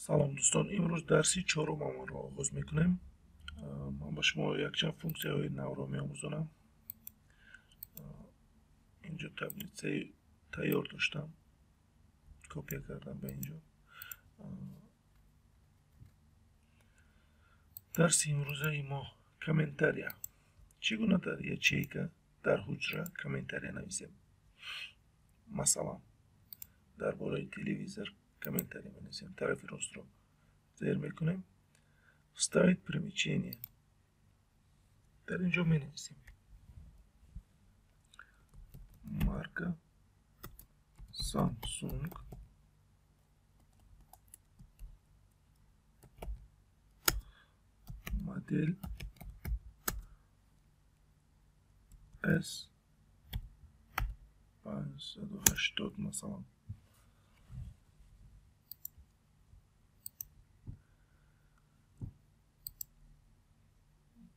سلام دوستان، امروز درسی چهارممان را آغاز میکنیم. من با شما یک چند فونکسیون های نو را میآموزانم. اینجا تبلیت تیار داشتم، کپی کردم به اینجا. درس امروزه ما کامنتاریا، چگونه در ячейка در حجره کامنتاریا نویسیم. مثلا درباره تلویزور комментарий می‌نویسیم، طرف راست رو زیر میکنیم. вставить примечание در اینجا می‌نویسیم марка Samsung модель S580 مثلا.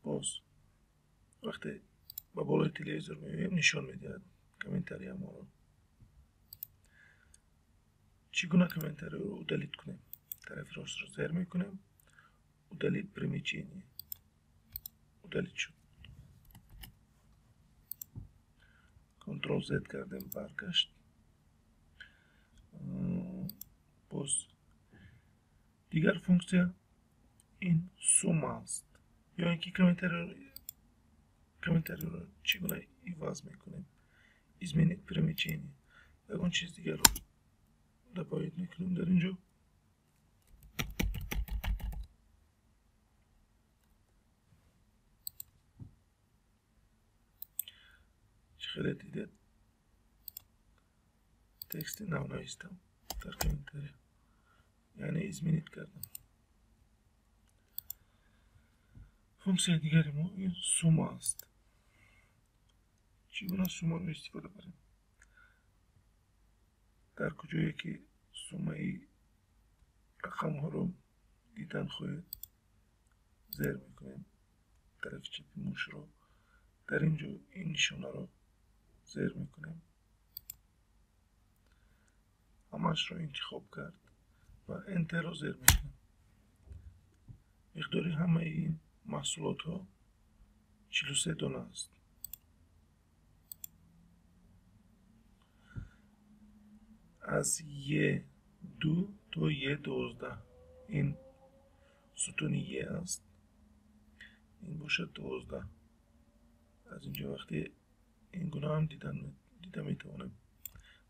باز وقتی با بالای تلویزور می‌بینیم نشان می‌دهد کامنتاری ما رو. چگونه کامنتاری رو دلیت کنیم؟ طرف راست رو زیر میکنیم، удалить примечание. удалить شد. کنترل زد کردیم، برگشت. باز دیگر فونکسیا این سوما است، یا اینکه کامنتاری رو چگونه عوض میکنیم. изменить примечание. اون چیز دیگر رو دپایت میکنیم در اینجا. خیلی دیده تکست نو نوشتم در کامنتاری، یعنی изменить کردم. فونکسیون دیگری ما این سوما است. چگونه سوما رو استفاده کنیم؟ در کجایی که سومای رقم ها رو دیدن خواهید زیر میکنیم طرف چپ موش رو، در اینجا این نشانه رو زیر میکنیم، همش رو انتخاب کرد و انتر رو زیر میکنیم. مقداری همه این محصولات ها 43 دانه است. از یه دو تا یه 12 این ستون یه است، این باشد 12. از اینجا وقتی این گونه هم دیده میتوانیم.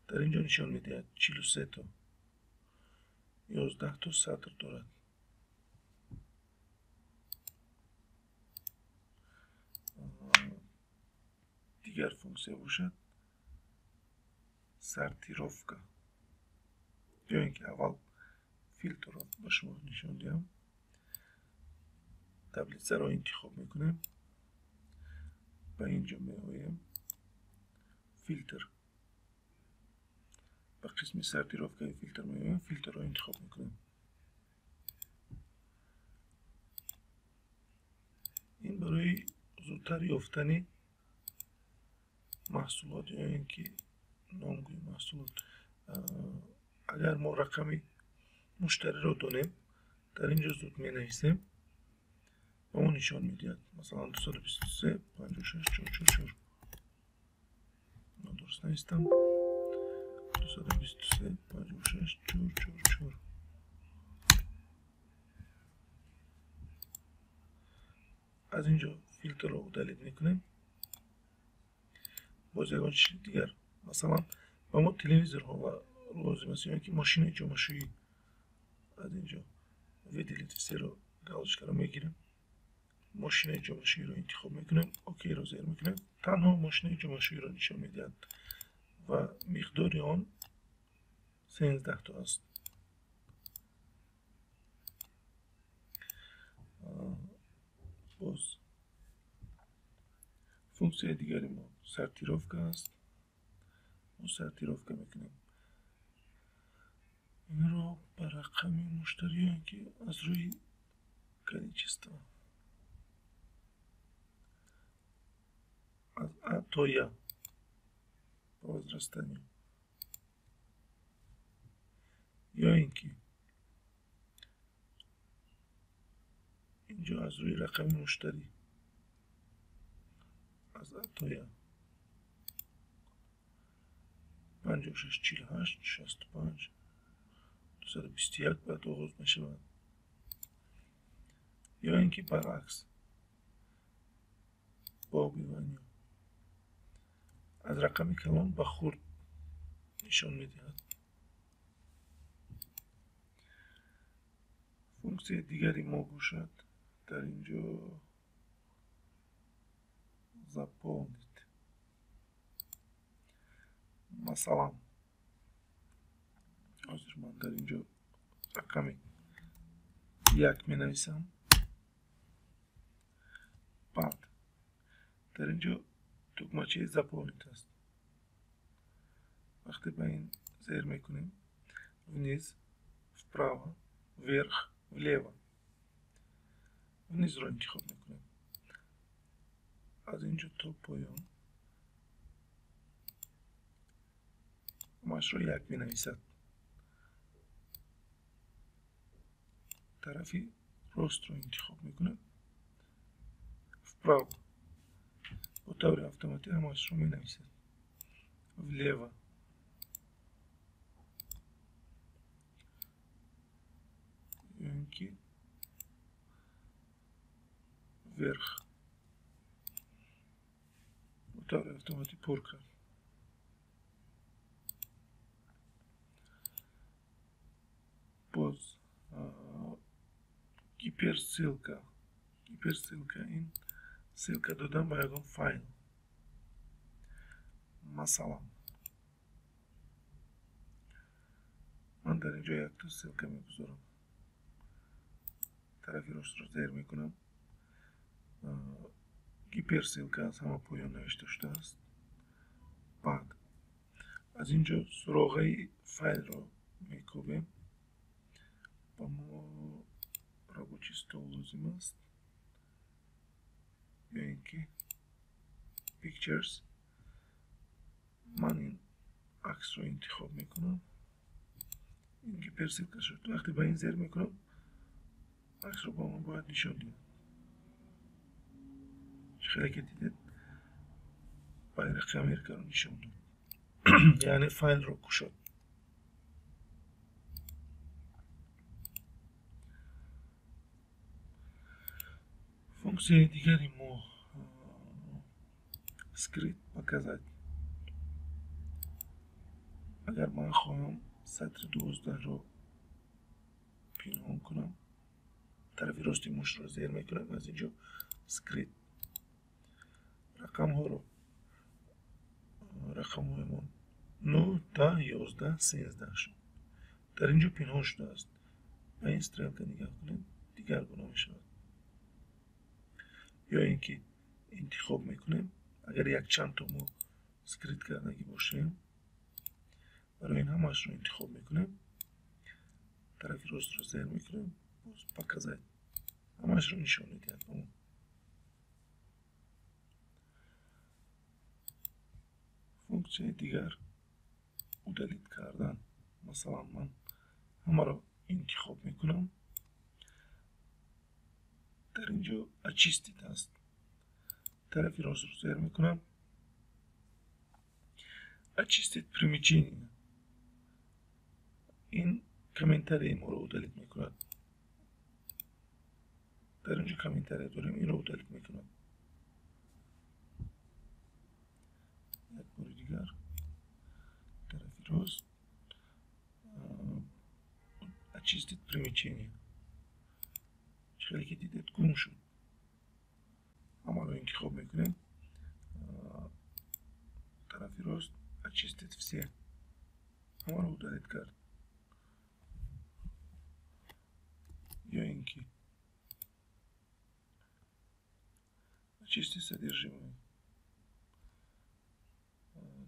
در اینجا نشان میدهد 43 تا 11 تا سطر دارد. دیگر فونکسیون باشد سرتیروفکا، یا اینکه اول فیلتر رو با شما نشان دهم. تبلیت رو انتخاب میکنیم، به اینجا میآییم، فیلتر، به قسم سرتیروفکای فیلتر میآییم، فیلتر رو انتخاب میکنیم. این برای زودتر یافتن محصولات، یا اینکه نامگوی محصولات. اگر ما رقم مشتری رو دانیم در اینجا زود می نویسیم و اون نشان میدهد. مثلا 223 56 444. من درست نوشتم 223 56 444. از اینجا فیلتر رو دلیت میکنیم. باز یک چیز دیگر، مثلا با ما تلویزور ها لازم است، یا که ماشین جمع‌شویی، از اینجا ویدیلیتی رو گالش رو میگیریم، ماشین جمع‌شویی رو انتخاب میکنیم، اوکی رو زیر میکنیم. تنها ماشین جمع‌شویی رو نشان میدهد و مقدار آن 13 تا است. باز فونکسیون دیگری ما سرتیروفکا است. ما سرتیروفکا میکنیم این رو بر رقم مشتریان که از روی количество از А تا Я по возрастанию, یا اینکه اینجا از روی رقم مشتری از عطایا 56 48 65 221 باید آغاز میشود، یا اینکه برعکس با بیوانی از رقم کلان به خرد نشان میدهد. فونکسی دیگری ما باشد در اینجا زبانید. مثلا حاضر من در اینجا رقم 1 می نویسم، بعد در اینجا تکمچه زبانید است. وقتی به این زیر میکنیم вниз, вправо, вверх, влево. вниз رو انتخاب میکنیم. از اینجا تا پایان همش رو 1 می نویسد. طرفی راست رو انتخاب میکنه، вправо با طور اتوماتیک همش رو می نویسد. влево اینکه вверх با طور اتوماتیک پر کرد. باز гиперссылка این ссылка دادن به یگان فایل. مثلا من در اینجا یک تا ссылка میگذارم، طرفی راست رو زیر میکنم، гиперссылка از همه پایان نوشته شده است. بعد از اینجا سراغه فایل رو میکوبیم. با ما رابطی стол لازم است، یا اینکه pictures. من این عکس رو انتخاب میکنم، این گیپرسیلکا شد. وقتی با این زیر میکنم عکس رو با من باید نشان دید. خیلی که دیدید باید خمیر رو نشان دید یعنی فایل رو کشد. فونکسی دیگری ما скрыть показать. اگر من خواهم سطر 12 رو پنهان کنم، طرفی راستی موش رو زیر میکنم، از اینجا скрыть رقم های ما 9 10 11 13 شد. در اینجا پنهان شده است. و این استرلکا نگاه کنید دیگرگونه می شود. یا اینکه انتخاب میکنیم اگر یک چند تا ما سکریت کردگی باشیم، برای این همش رو انتخاب میکنیم، طرفی راست رو زیر میکنیم، باز показать همش رو نشان میدهد. فونکسی دیگر удалить کردن. مثلا من همه رو انتخاب میکنم، در اینجا очистить است، طرفی راست رو زیر میکنم، очистить примечение. این کامنتری ما رو удалить میکند. در اینجا کامنتری داریم، این رو удалить میکنم. یک بار دیگر طرفی راست очистить примечение. خیلی که دیدید گم شد. همه رو انتخاب میکنیم، طرفی راست очистить все همه رو удалить کرد. یا اینکه очистить содержимое.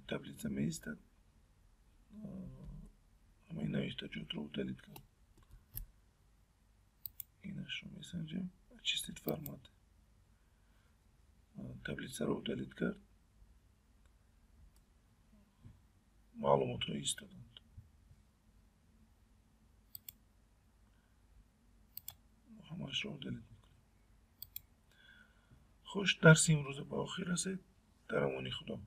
таблица места همه نوشتجات رو удалить کرد. اینش رو میسنجیم. очистить формат. таблица رو удалить کرد. معلومات رو ایستادند. همش رو удалить میکنیم. خوش درس امروز به آخر رسید. در امان خدا.